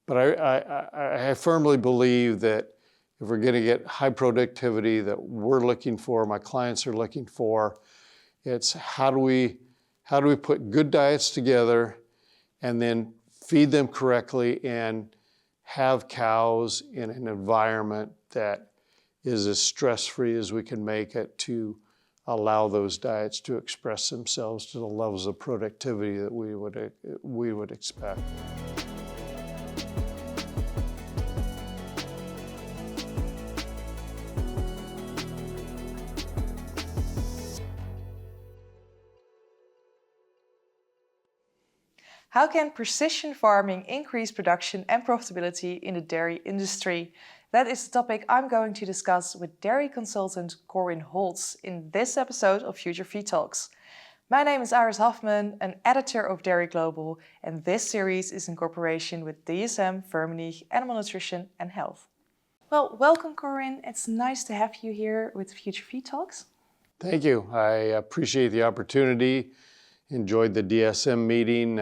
But I firmly believe that if we're going to get high productivity that we're looking for, my clients are looking for, it's how do we put good diets together and then feed them correctly and have cows in an environment that is as stress-free as we can make it to allow those diets to express themselves to the levels of productivity that we would expect. How can precision farming increase production and profitability in the dairy industry? That is the topic I'm going to discuss with dairy consultant Corwin Holtz in this episode of Future Feed Talks. My name is Hofman, an editor of Dairy Global, and this series is in cooperation with DSM, Firmenich, Animal Nutrition and Health. Well, welcome Corwin. It's nice to have you here with Future Feed Talks. Thank you. I appreciate the opportunity. Enjoyed the DSM meeting.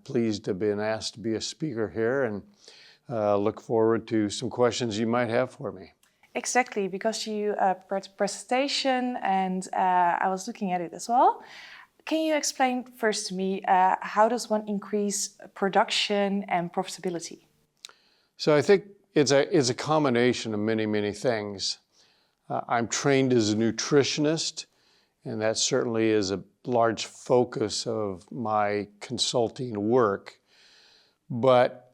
Pleased to have been asked to be a speaker here, and look forward to some questions you might have for me. Exactly, because you prepared a presentation and I was looking at it as well. Can you explain first to me how does one increase production and profitability? So I think it's a combination of many things. I'm trained as a nutritionist, and that certainly is a large focus of my consulting work. But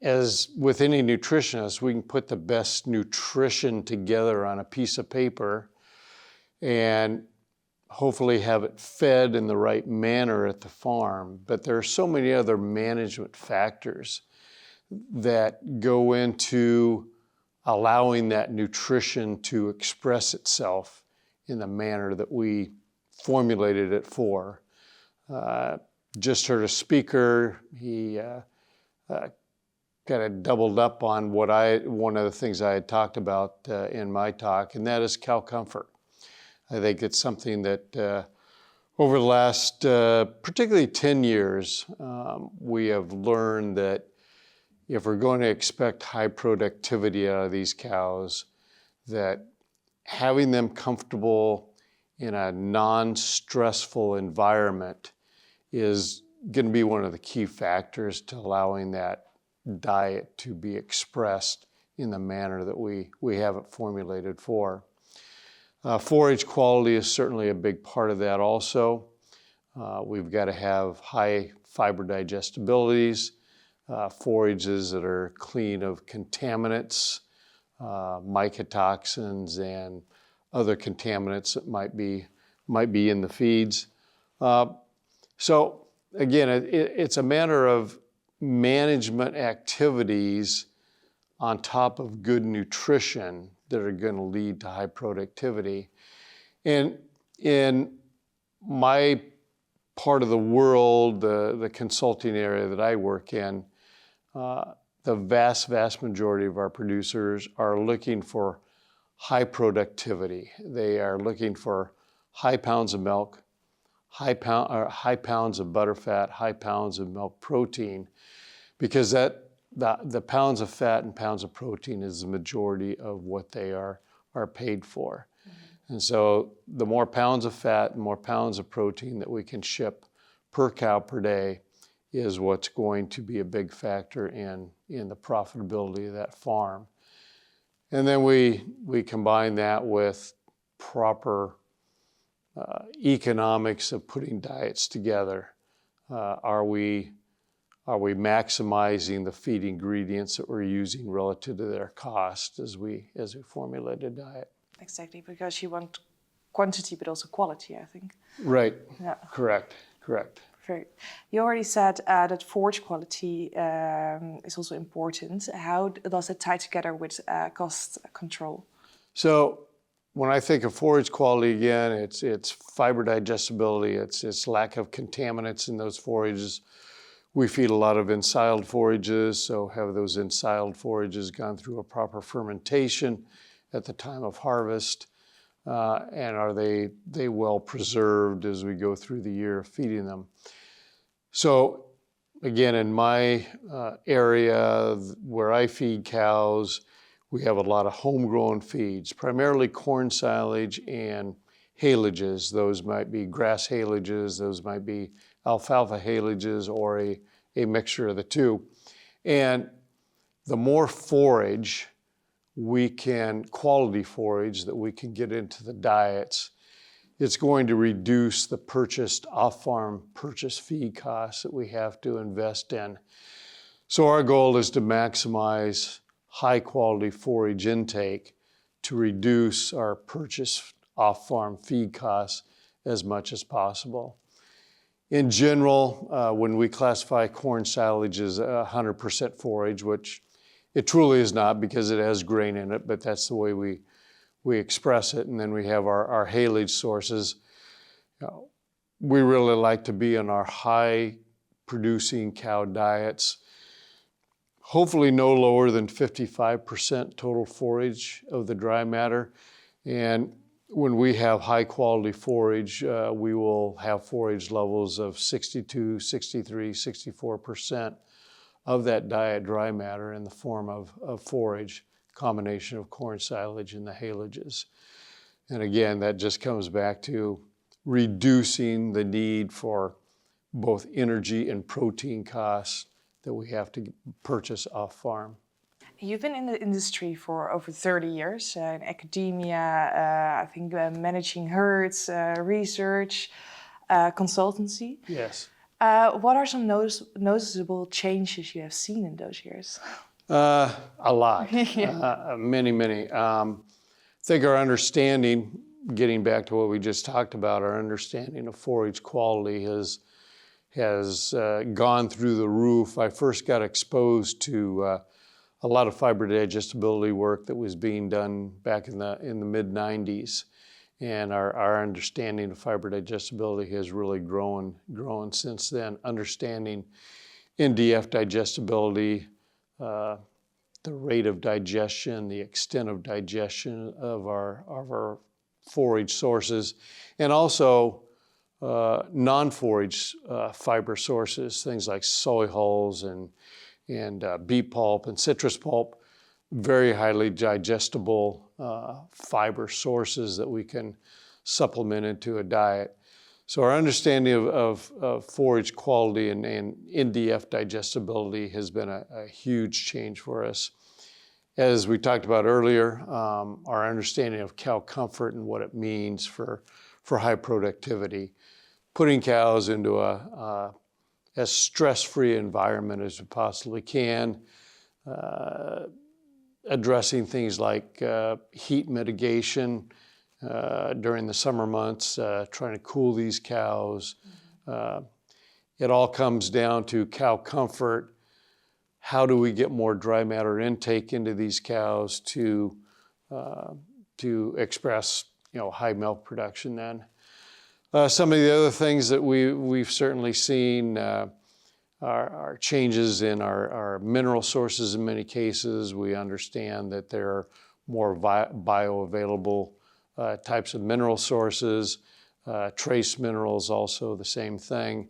as with any nutritionist, we can put the best nutrition together on a piece of paper and hopefully have it fed in the right manner at the farm. But there are so many other management factors that go into allowing that nutrition to express itself in the manner that we formulated it for. Just heard a speaker, he kind of doubled up on one of the things I had talked about in my talk, and that is cow comfort. I think it's something that over the last, particularly 10 years, we have learned that if we're going to expect high productivity out of these cows, that having them comfortable in a non-stressful environment is going to be one of the key factors to allowing that diet to be expressed in the manner that we have it formulated for. Forage quality is certainly a big part of that also. We've got to have high fiber digestibilities, forages that are clean of contaminants, mycotoxins, and other contaminants that might be in the feeds. So again, it's a matter of management activities on top of good nutrition that are going to lead to high productivity. And in my part of the world, the consulting area that I work in, the vast majority of our producers are looking for high productivity. They are looking for high pounds of milk, high pounds of butterfat, high pounds of milk protein, because the pounds of fat and pounds of protein is the majority of what they are paid for. Mm-hmm. And so the more pounds of fat and more pounds of protein that we can ship per cow per day is what's going to be a big factor in the profitability of that farm. And then we combine that with proper economics of putting diets together. Are we maximizing the feed ingredients that we're using relative to their cost as we formulate a diet? Exactly, because you want quantity but also quality, I think. Right. Yeah. Correct. Perfect. You already said that forage quality is also important. How does it tie together with cost control? So when I think of forage quality, again, it's fiber digestibility, it's lack of contaminants in those forages. We feed a lot of ensiled forages, so have those ensiled forages gone through a proper fermentation at the time of harvest? And are they well preserved as we go through the year feeding them? So again, in my area where I feed cows, we have a lot of homegrown feeds, primarily corn silage and haylage. Those might be grass haylages, those might be alfalfa haylages, or a mixture of the two. And the more forage quality forage that we can get into the diets, it's going to reduce the off-farm purchase feed costs that we have to invest in. So our goal is to maximize high quality forage intake to reduce our purchase off-farm feed costs as much as possible. In general, when we classify corn silage as 100% forage, which it truly is not because it has grain in it, but that's the way we express it. And then we have our haylage sources. We really like to be in our high producing cow diets, hopefully no lower than 55% total forage of the dry matter. And when we have high quality forage, we will have forage levels of 62, 63, 64% of that diet dry matter in the form of forage, combination of corn silage and the haylages. And again, that just comes back to reducing the need for both energy and protein costs that we have to purchase off farm. You've been in the industry for over 30 years, in academia, I think managing herds, research, consultancy. Yes. What are some noticeable changes you have seen in those years? A lot, many. I think our understanding, getting back to what we just talked about, our understanding of forage quality has gone through the roof. I first got exposed to a lot of fiber digestibility work that was being done back in the mid-90s. And our understanding of fiber digestibility has really grown since then. Understanding NDF digestibility, the rate of digestion, the extent of digestion of our forage sources, and also non-forage fiber sources, things like soy hulls and beet pulp and citrus pulp, very highly digestible fiber sources that we can supplement into a diet. So our understanding of forage quality and NDF digestibility has been a huge change for us. As we talked about earlier, our understanding of cow comfort and what it means for high productivity, putting cows into as stress-free environment as we possibly can, addressing things like heat mitigation during the summer months, trying to cool these cows. It all comes down to cow comfort. How do we get more dry matter intake into these cows to express, high milk production then? Some of the other things that we've certainly seen are changes in our mineral sources in many cases. We understand that there are more bioavailable types of mineral sources, trace minerals also the same thing.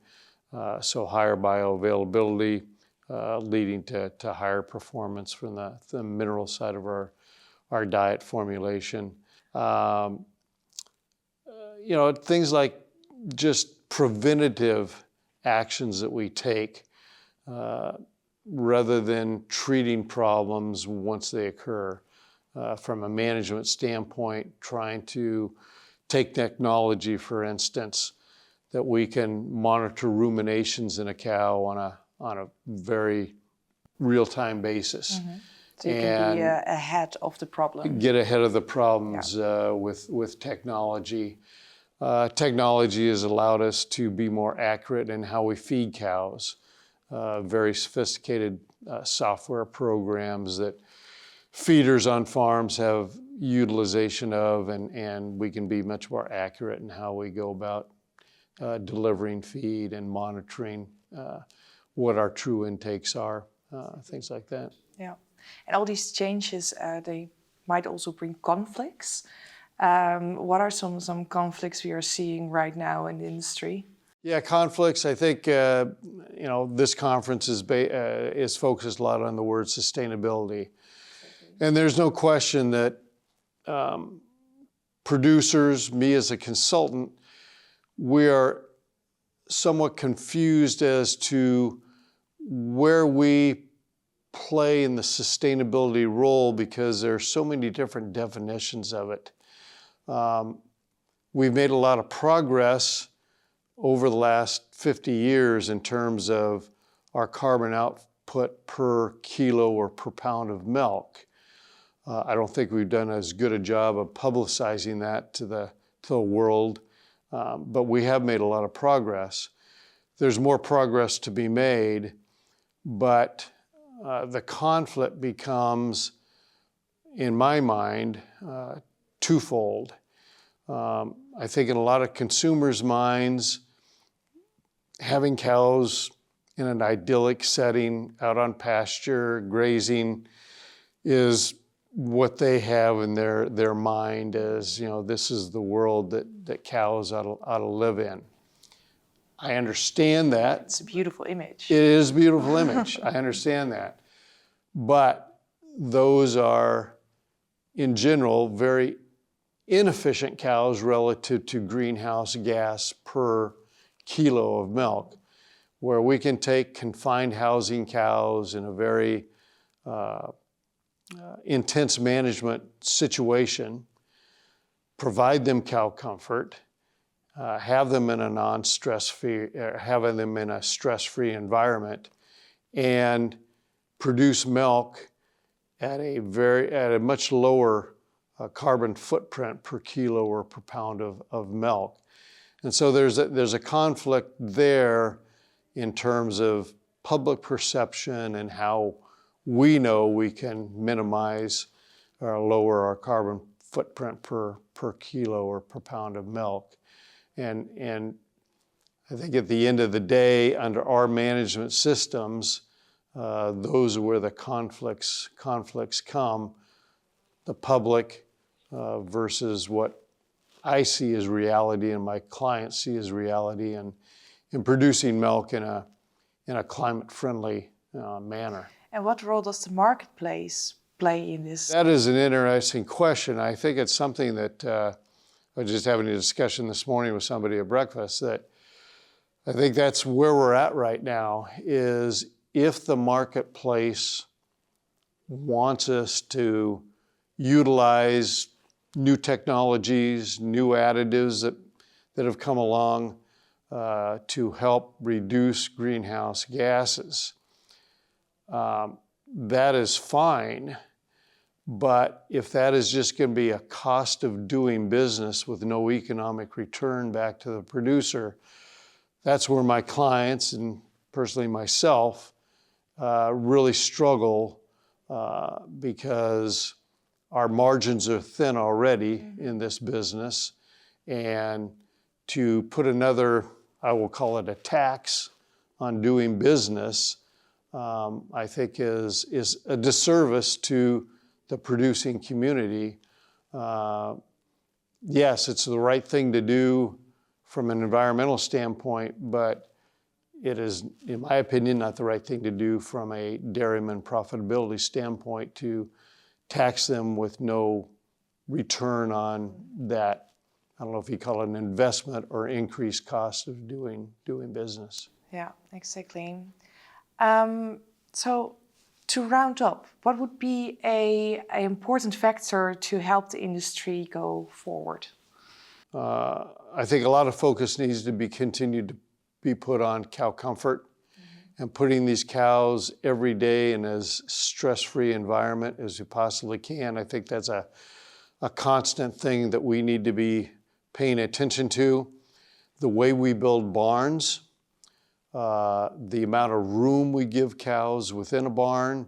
So higher bioavailability leading to higher performance from the mineral side of our diet formulation. Things like just preventative actions that we take rather than treating problems once they occur. From a management standpoint, trying to take technology, for instance, that we can monitor ruminations in a cow on a very real-time basis. Mm-hmm. So you can be ahead of the problem. Get ahead of the problems with technology. Technology has allowed us to be more accurate in how we feed cows. Very sophisticated software programs that feeders on farms have utilization of, and we can be much more accurate in how we go about delivering feed and monitoring what our true intakes are, things like that. Yeah, and all these changes, they might also bring conflicts. What are some conflicts we are seeing right now in the industry? Yeah, conflicts. I think this conference is focused a lot on the word sustainability, and there's no question that producers, me as a consultant, we are somewhat confused as to where we play in the sustainability role because there are so many different definitions of it. We've made a lot of progress over the last 50 years in terms of our carbon output per kilo or per pound of milk. I don't think we've done as good a job of publicizing that to the world, but we have made a lot of progress. There's more progress to be made, but the conflict becomes, in my mind, twofold. I think in a lot of consumers' minds, having cows in an idyllic setting out on pasture, grazing, is what they have in their mind as, this is the world that cows ought to live in. I understand that. It's a beautiful image. It is a beautiful image. I understand that. But those are, in general, very inefficient cows relative to greenhouse gas per kilo of milk, where we can take confined housing cows in a very intense management situation, provide them cow comfort, have them in a stress-free environment, and produce milk at a much lower carbon footprint per kilo or per pound of milk. And so there's a conflict there in terms of public perception and how we know we can minimize or lower our carbon footprint per kilo or per pound of milk. And I think at the end of the day, under our management systems, those are where the conflicts come, the public versus what I see as reality and my clients see as reality, and in producing milk in a climate-friendly manner. And what role does the marketplace play in this? That is an interesting question. I think it's something that I was just having a discussion this morning with somebody at breakfast, that I think that's where we're at right now, is if the marketplace wants us to utilize new technologies, new additives that have come along to help reduce greenhouse gases, that is fine. But if that is just going to be a cost of doing business with no economic return back to the producer, that's where my clients and personally myself really struggle because our margins are thin already in this business. And to put another, I will call it a tax on doing business, I think is a disservice to the producing community. Yes, it's the right thing to do from an environmental standpoint, but it is, in my opinion, not the right thing to do from a dairyman profitability standpoint to tax them with no return on that. I don't know if you call it an investment or increased cost of doing business. Yeah, exactly. So to round up, what would be an important factor to help the industry go forward? I think a lot of focus needs to be continued to be put on cow comfort and putting these cows every day in as stress-free environment as you possibly can. I think that's a constant thing that we need to be paying attention to. The way we build barns, the amount of room we give cows within a barn.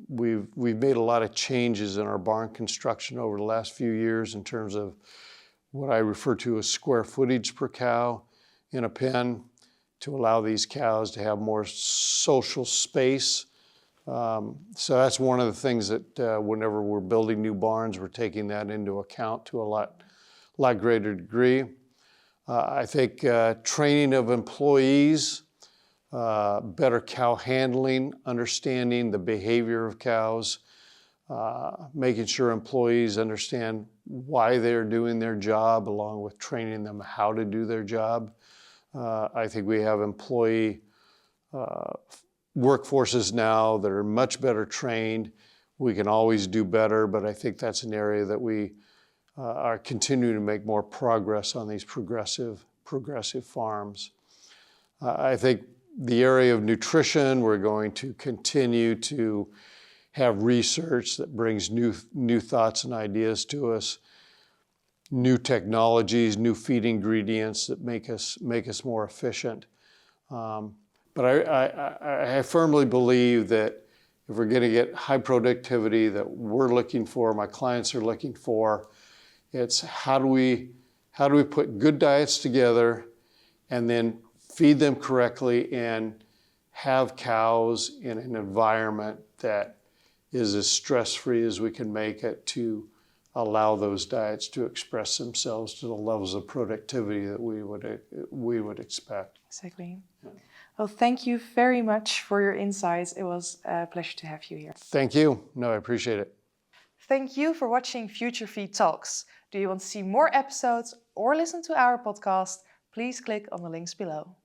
We've made a lot of changes in our barn construction over the last few years in terms of what I refer to as square footage per cow in a pen to allow these cows to have more social space. So that's one of the things that whenever we're building new barns, we're taking that into account to a lot greater degree. I think training of employees, better cow handling, understanding the behavior of cows, making sure employees understand why they're doing their job, along with training them how to do their job. I think we have employee workforces now that are much better trained. We can always do better, but I think that's an area that we are continuing to make more progress on these progressive farms. I think the area of nutrition, we're going to continue to have research that brings new thoughts and ideas to us, new technologies, new feed ingredients that make us more efficient. But I firmly believe that if we're going to get high productivity that we're looking for, my clients are looking for, it's how do we put good diets together and then feed them correctly and have cows in an environment that is as stress-free as we can make it to allow those diets to express themselves to the levels of productivity that we would expect. Exactly. Yeah. Well, thank you very much for your insights. It was a pleasure to have you here. Thank you. No, I appreciate it. Thank you for watching Future Feed Talks. Do you want to see more episodes or listen to our podcast? Please click on the links below.